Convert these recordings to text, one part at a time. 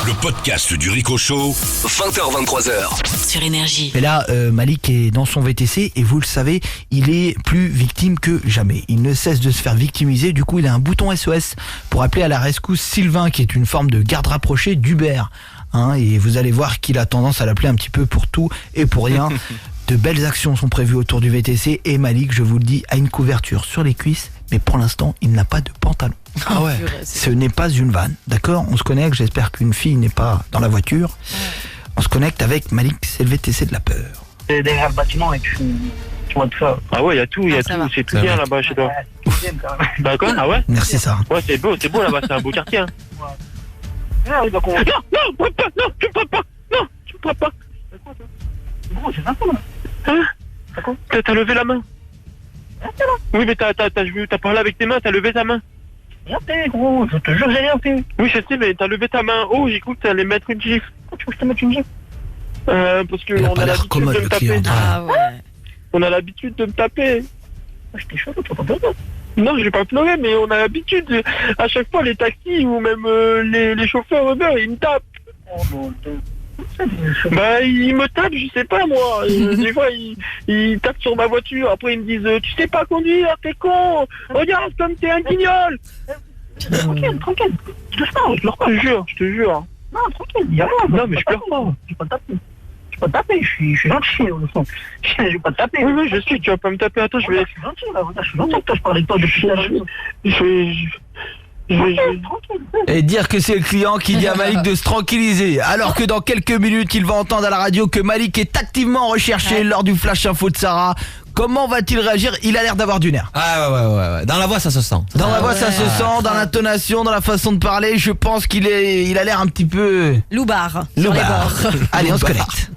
Le podcast du Rico Show, 20h-23h. Sur Énergie. Et là, Malik est dans son VTC et vous le savez, il est plus victime que jamais. Il ne cesse de se faire victimiser, du coup il a un bouton SOS pour appeler à la rescousse Sylvain, qui est une forme de garde rapproché d'Uber. Et vous allez voir qu'il a tendance à l'appeler un petit peu pour tout et pour rien. De belles actions sont prévues autour du VTC et Malik, je vous le dis, a une couverture sur les cuisses, mais pour l'instant, il n'a pas de pantalon. Ah ouais. Ce n'est pas une vanne, d'accord? On se connecte, j'espère qu'une fille n'est pas dans la voiture. On se connecte avec Malik, c'est le VTC de la peur. C'est derrière le bâtiment et tu vois tout ça. Ah ouais, il y a tout, c'est tout bien là-bas chez toi. D'accord, ah ouais? Merci Sarah. Ouais, c'est beau là-bas, c'est un beau quartier. Hein. Ah, oui, donc on... Non, papa, non, tu me frappes pas. Non, tu me frappes pas. Gros, c'est sympa là. Hein? T'as levé la main. Oui, mais t'as parlé avec tes mains, t'as levé ta main. Rien fait, gros, je te jure, j'ai rien fait. Oui, je sais, mais t'as levé ta main. Oh, j'ai cru que t'allais mettre une gifle. Pourquoi tu veux que je te mette une gifle? Parce que Il a on pas a l'air l'habitude commode, de me le taper. client. Ah ouais. On a l'habitude de me taper. Je t'ai chaud, tu vas pas pleurer. Non, je vais pas pleurer, mais on a l'habitude. À chaque fois, les taxis ou même les chauffeurs Uber, ils me tapent. Oh non, Bah, ils me tapent, je sais pas moi. Des fois, ils tapent sur ma voiture. Après, ils me disent tu sais pas conduire, t'es con. Regarde comme t'es un guignol. tranquille. Je pleure pas. Je te jure. Non, tranquille, y'a rien. Non, mais je pleure pas. Je vais pas te taper, je suis gentil au fond. Je vais pas te taper. Oui, je suis, tu vas pas me taper. Attends, je vais. Je suis gentil là, je suis gentil. Toi, je parlais de toi depuis la nuit. Tranquille. Et dire que c'est le client qui dit à Malik de se tranquilliser, alors que dans quelques minutes il va entendre à la radio que Malik est activement recherché lors du flash info de Sarah. Comment va-t-il réagir? Il a l'air d'avoir du nerf. Ah ouais. Dans la voix ça se sent. Dans la voix ça se sent, dans l'intonation, dans la façon de parler, je pense qu'il a l'air un petit peu Loupard. Sur les loupard. bords. Allez, on se connecte.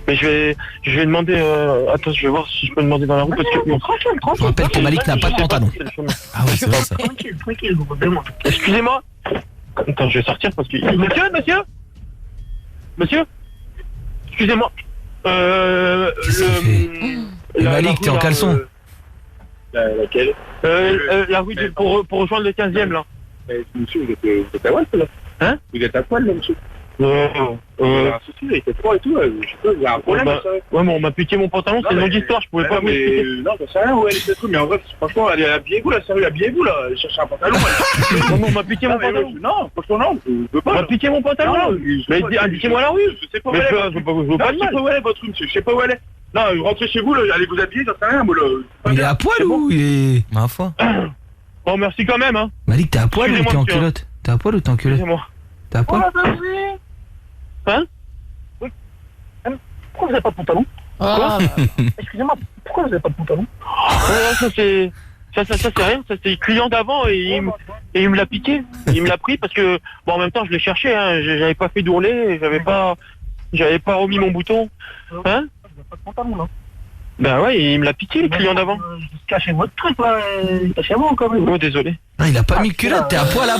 Mais je vais demander. Attends, je vais voir si je peux demander dans la rue parce que. Tranquille. Je rappelle que Malik n'a pas de pantalon. Ah ouais, c'est vrai ça. Tranquille, gros, demande. Excusez-moi. Attends, je vais sortir parce que. Monsieur. Excusez-moi. Qu'est-ce qu'il fait Malik, t'es en caleçon. Laquelle La rue pour rejoindre le 15e là. Monsieur, vous êtes à poil là? Hein? Vous êtes à poil là, monsieur? Il y a un souci, il était froid et tout, je sais pas, il y a un problème ça. Ouais, mais on m'a piqué mon pantalon, c'est une longue histoire, je pouvais pas vous expliquer. Non, j'en sais rien où elle est cette rue, mais en vrai, franchement, elle est habillée vous, la sérieux, habillez-vous là, elle cherche un pantalon. Non, mais on m'a piqué mon pantalon. Non, franchement, non, je veux pas. On m'a piqué mon pantalon. Mais indiquez-moi la rue. Je sais pas où elle est. Je veux pas de mal. Je sais pas où elle est votre rue, monsieur, je sais pas où elle est. Non, rentrez chez vous, là, allez vous habiller, j'en sais rien, moi là. Il est à poil ou il est... Ma foi. Bon, merci quand même, hein. Malik, t'es à poil ou t'es en Excusez-moi, culotte? T'es à poil ou t'es en culotte? Excusez-moi. T'es à poil? Hein? Pourquoi vous avez pas de pantalon? Excusez-moi, pourquoi vous avez pas de pantalon? Ça c'est rien, ça c'est le client d'avant et il me l'a piqué. Il me l'a pris parce que bon en même temps je l'ai cherché, hein, j'avais pas fait d'ourler, j'avais pas remis mon bouton. Hein? Vous avez pas de pantalon là. Ben ouais, il me l'a piqué le client d'avant. Cachez votre truc là, cachez-moi encore. Oh désolé. Ah, il a pas mis de culotte, t'es à poil?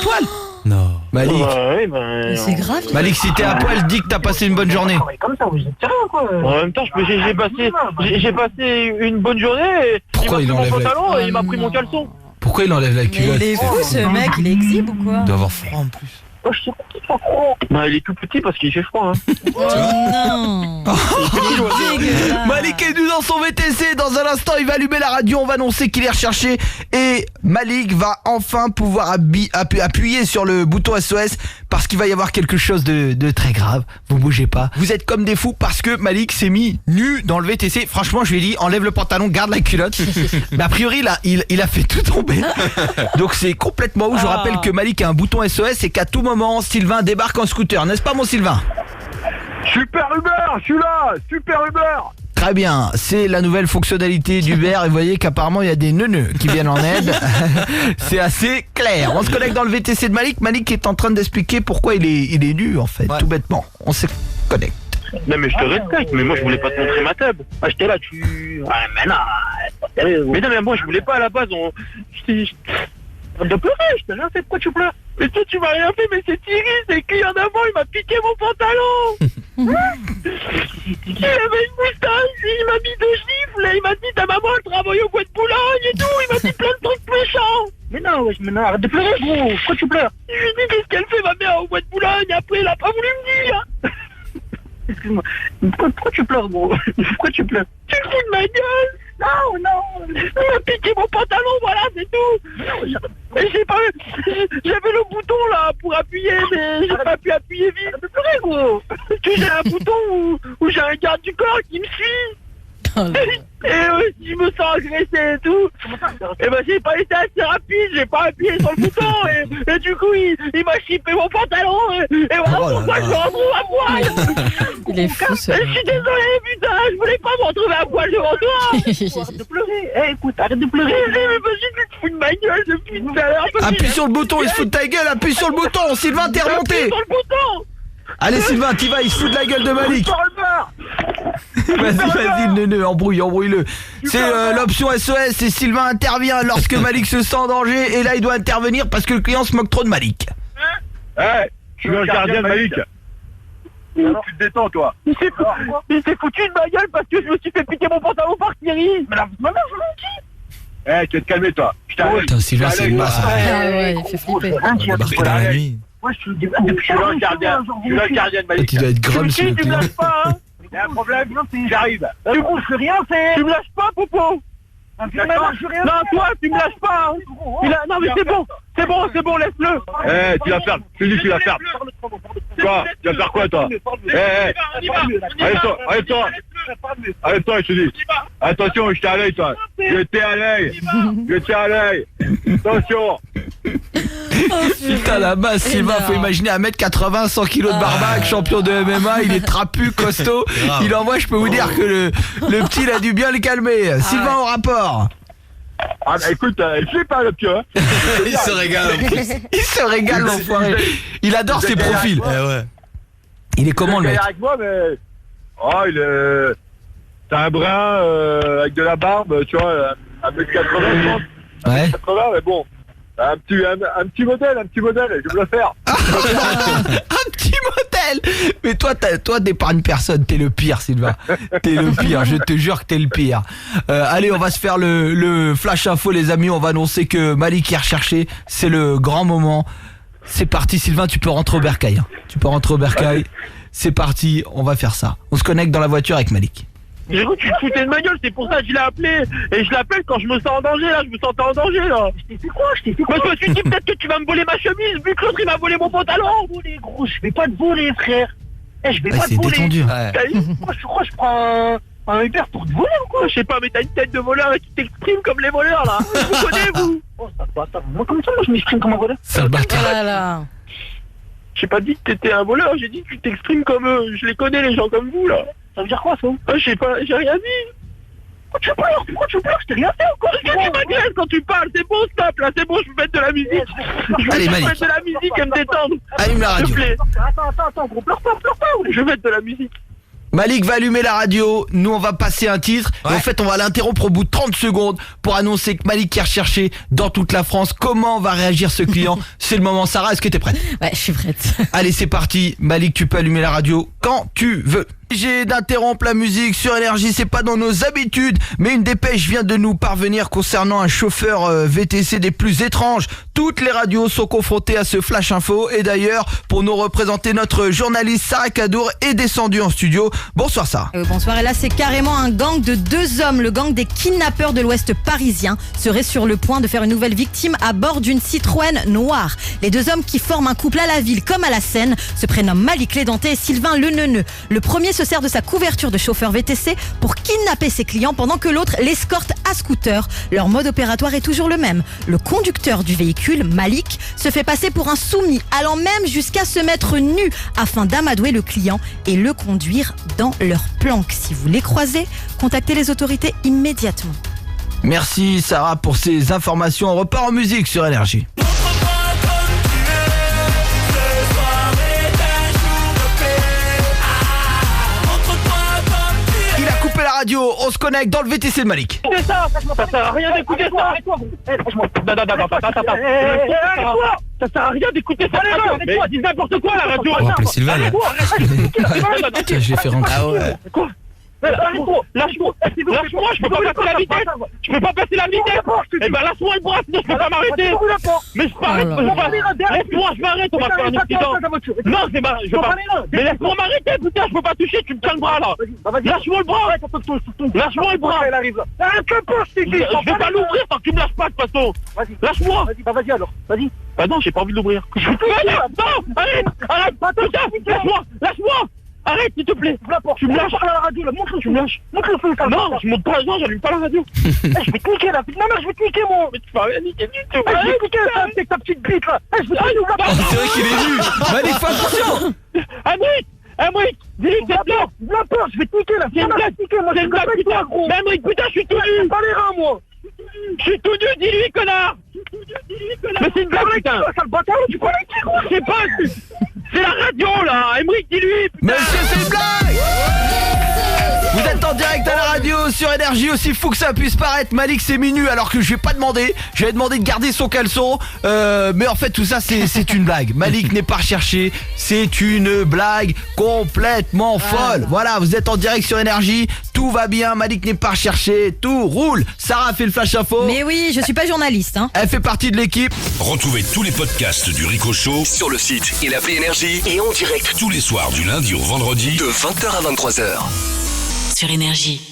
Non. Malik, Ouais, ben, C'est grave. Malik, si t'es à poil, dis que t'as passé une bonne journée. Comme ça, vous êtes sérieux quoi? en même temps j'ai passé une bonne journée et Pourquoi il il m'a pris mon enlève la- pantalon et il m'a pris mon caleçon. Pourquoi il enlève la Mais culotte? il est fou ce mec, il exhibe ou quoi? Il doit avoir froid en plus. Oh, je sais pas qui soit gros. Bah il est tout petit parce qu'il fait froid, hein. Oh non. Dégueulasse. Malik est dans son VTC. Dans un instant, il va allumer la radio. On va annoncer qu'il est recherché. Et Malik va enfin pouvoir appuyer sur le bouton SOS parce qu'il va y avoir quelque chose de très grave. Vous bougez pas. Vous êtes comme des fous parce que Malik s'est mis nu dans le VTC. Franchement, je lui ai dit enlève le pantalon, garde la culotte. Mais a priori, là, il a fait tout tomber. Donc c'est complètement ouf. Je rappelle que Malik a un bouton SOS et qu'à tout moment, Sylvain débarque en scooter. N'est-ce pas, mon Sylvain? Super Uber, je suis là, Super Uber. Très bien, c'est la nouvelle fonctionnalité d'Uber et vous voyez qu'apparemment il y a des neuneux qui viennent en aide. C'est assez clair. On se connecte dans le VTC de Malik. Malik est en train d'expliquer pourquoi il est nu en fait, tout bêtement. On se connecte. Non mais je te respecte, mais moi je voulais pas te montrer ma table. Ah, j'étais là, tu... Ouais, mais non, c'est pas sérieux. Mais non mais moi je voulais pas à la base, Arrête de pleurer, je t'ai rien fait, pourquoi tu pleures? Mais toi tu m'as rien fait, mais c'est Thierry, c'est le client d'avant, il m'a piqué mon pantalon. Il avait une moustache, il m'a mis 2 gifles, il m'a dit ta maman elle travaille au bois de Boulogne et tout, il m'a dit plein de trucs méchants. Mais non, arrête de pleurer, gros, pourquoi tu pleures? Je lui ai dit qu'est-ce qu'elle fait ma mère au bois de Boulogne, après, il a pas voulu me dire. Excuse-moi. Pourquoi tu pleures, gros? Pourquoi tu pleures? Tu te fous de ma gueule? Non. Il m'a piqué mon pantalon, voilà, c'est tout. Mais j'avais le bouton là pour appuyer, mais j'ai pas pu appuyer vite. Arrête de pleurer, gros. Tu sais, j'ai un bouton où j'ai un garde du corps qui me suit. Et je me sens agressé et tout. Et ben j'ai pas été assez rapide, j'ai pas appuyé sur le bouton et du coup il m'a chippé mon pantalon et voilà pourquoi je me retrouve à poil. Il est fou, ce... Je suis désolé, putain, je voulais pas me retrouver à poil devant toi. Arrête de pleurer. Écoute, arrête de pleurer. Mais vas-y, tu te fous de ma gueule depuis tout à l'heure. Appuie sur le bouton, il se fout de ta gueule, appuie sur le bouton, Sylvain, t'es remonté. Appuie sur le bouton. Allez Sylvain, t'y vas, il se fout de la gueule de Malik. Vas-y, le neuneu, embrouille-le. C'est l'option SOS et Sylvain intervient lorsque Malik se sent en danger et là il doit intervenir parce que le client se moque trop de Malik. Je suis un gardien de Malik. Tu te détends, toi. Il s'est foutu de ma gueule parce que je me suis fait piquer mon pantalon par Thierry. Mais là, maman, je m'en qui? Tu vas te calmer, toi. Putain, Sylvain, c'est une masse. Ah ouais, il fait flipper. On débarqué dans la nuit. Moi, je suis le gardien. Je suis le gardien de Malik. Tu dois être grave sur le Tu me client. lâches pas, hein? Il y a un problème, j'arrive. Tu me rien faire. Tu me lâches pas, Popo. Non, toi, tu me lâches pas, hein? Non, mais c'est bon, laisse-le. Tu vas faire. Tu dis que tu vas faire. Quoi? Tu vas faire quoi, toi? Arrête-toi, je te dis. Attention, je t'ai à l'œil, toi. Je t'ai à l'œil. Attention. Putain, la masse, Sylvain, faut imaginer 1m80, 100 kg de barbac, champion de MMA, il est trapu, costaud. Il envoie, je peux vous dire que le petit, il a dû bien le calmer. Sylvain au rapport. Ah bah écoute, je sais pas le pieu. Il se régale en plus. Il se régale, l'enfoiré. Il adore ses profils. Ouais. Il est comment, le mec? avec moi, mais... Oh, il est... C'est un brun avec de la barbe, tu vois, 1m80, je pense. Ouais. 80, mais bon. Un petit modèle, je vais le faire. Un petit modèle. Mais toi t'épargnes personne, t'es le pire, Sylvain. T'es le pire, je te jure que t'es le pire. Allez, on va se faire le flash info, les amis. On va annoncer que Malik est recherché. C'est le grand moment. C'est parti, Sylvain, tu peux rentrer au bercail. C'est parti, on va faire ça. On se connecte dans la voiture avec Malik. J'ai cru que tu te foutais de ma gueule, c'est pour ça que je l'ai appelé. Et je l'appelle quand je me sens en danger, là, je me sentais en danger, là. Je t'ai fait quoi? Moi, je me suis dit peut-être que tu vas me voler ma chemise, vu que l'autre, il m'a volé mon pantalon. Voler, gros, je vais pas te voler, frère. Je vais pas te c'est voler. détendu. Ouais. Moi, je crois que je prends un Uber pour te voler ou quoi? Je sais pas, mais t'as une tête de voleur et tu t'exprimes comme les voleurs, là. Vous connaissez, vous? Oh, ça va, attends. Moi, comme ça, je m'exprime comme un voleur. Sale bâtard. Oh là là. J'ai pas dit que t'étais un voleur, j'ai dit que tu t'exprimes comme eux. Je les connais, les gens comme vous, là. Ça veut dire quoi, ça? Je sais pas, j'ai rien dit. Pourquoi tu pleures? Je t'ai rien fait encore. Parce que tu m'agresses quand tu parles, c'est bon, stop, là, c'est bon, je peux mettre de la musique. Je Allez, vais Malik. mettre de la musique et me détendre. Allume la S'il te radio. plaît. Attends, gros, pleure pas. Je vais mettre de la musique. Malik va allumer la radio, nous on va passer un titre et Ouais. en fait on va l'interrompre au bout de 30 secondes pour annoncer que Malik est recherché dans toute la France. Comment va réagir ce client? C'est le moment. Sarah, est-ce que t'es prête? Ouais, je suis prête. Allez, c'est parti. Malik, tu peux allumer la radio quand tu veux. J'ai d'interrompre la musique sur Énergie, c'est pas dans nos habitudes, mais une dépêche vient de nous parvenir concernant un chauffeur VTC des plus étranges. Toutes les radios sont confrontées à ce flash info et d'ailleurs, pour nous représenter, notre journaliste Sarah Kadour est descendue en studio. Bonsoir Sarah. Bonsoir, et là c'est carrément un gang de 2 hommes. Le gang des kidnappeurs de l'Ouest parisien serait sur le point de faire une nouvelle victime à bord d'une Citroën noire. Les 2 hommes qui forment un couple à la ville comme à la Seine se prénomment Malik Lédenté et Sylvain Le Neuneu. Le premier se sert de sa couverture de chauffeur VTC pour kidnapper ses clients pendant que l'autre l'escorte à scooter. Leur mode opératoire est toujours le même. Le conducteur du véhicule, Malik, se fait passer pour un soumis, allant même jusqu'à se mettre nu afin d'amadouer le client et le conduire dans leur planque. Si vous les croisez, contactez les autorités immédiatement. Merci Sarah pour ces informations. On repart en musique sur Énergie. Il a coupé la radio, on se connecte dans le VTC de Malik. C'est ça sert à rien d'écouter ça. Ça sert à rien d'écouter ça. Mais quoi, dis n'importe quoi la radio. On va appeler Sylvain, là. Putain, je l'ai fait rentrer. Ah ouais. Quoi? Lâche-moi, je peux pas passer la vitesse. Je peux pas passer la vitesse. Eh ben lâche-moi le bras, sinon je peux pas m'arrêter. Mais je m'arrête, laisse-moi, je m'arrête, on va faire un accident. Non, je veux pas. Mais laisse-moi m'arrêter, putain, je peux pas toucher, tu me tiens le bras là. Lâche-moi le bras. Lâche-moi le bras. Je vais pas l'ouvrir tant que tu me lâches pas de toute façon. Lâche-moi. Vas-y alors, vas-y. Bah non, j'ai pas envie de l'ouvrir. Non, arrête, putain, lâche-moi. Arrête, s'il te plaît. Tu me lâches. À la radio, là, montre, Tu me lâches. montre le feu. Non, je monte pas, non, j'allume pas la radio. Je vais te niquer là. Non, je vais te niquer moi. Mais tu vas rien niquer du tout. Je vais te niquer avec ta petite bite là. Je vais te niquer. C'est vrai qu'il est nu. Malik, fais attention. Amric, dis-lui que c'est blanc. La peur, je vais te niquer là. C'est une blague, moi. c'est une blague, putain. Mais Amric, putain, je suis tout nu. Pas les reins, moi. Je suis tout nu, dis-lui, connard. Mais c'est une blague, putain. Sale bâtard, tu prends les tirs. Je sais pas, c'est la radio là. Amric, dis-lui, putain. Monsieur, c'est une blague. Vous êtes en direct à la radio sur Énergie, aussi fou que ça puisse paraître. Malik s'est mis nu alors que je lui ai pas demandé. Je lui ai demandé de garder son caleçon. Mais en fait tout ça c'est une blague. Malik n'est pas recherché. C'est une blague complètement folle. Voilà, vous êtes en direct sur Énergie. Tout va bien, Malik n'est pas recherché. Tout roule. Sarah fait le flash info. Mais oui, je suis pas journaliste, hein. Elle fait partie de l'équipe. Retrouvez tous les podcasts du Rico Show sur le site et l'appli Énergie et en direct tous les soirs du lundi au vendredi de 20h à 23h. Sur Énergie.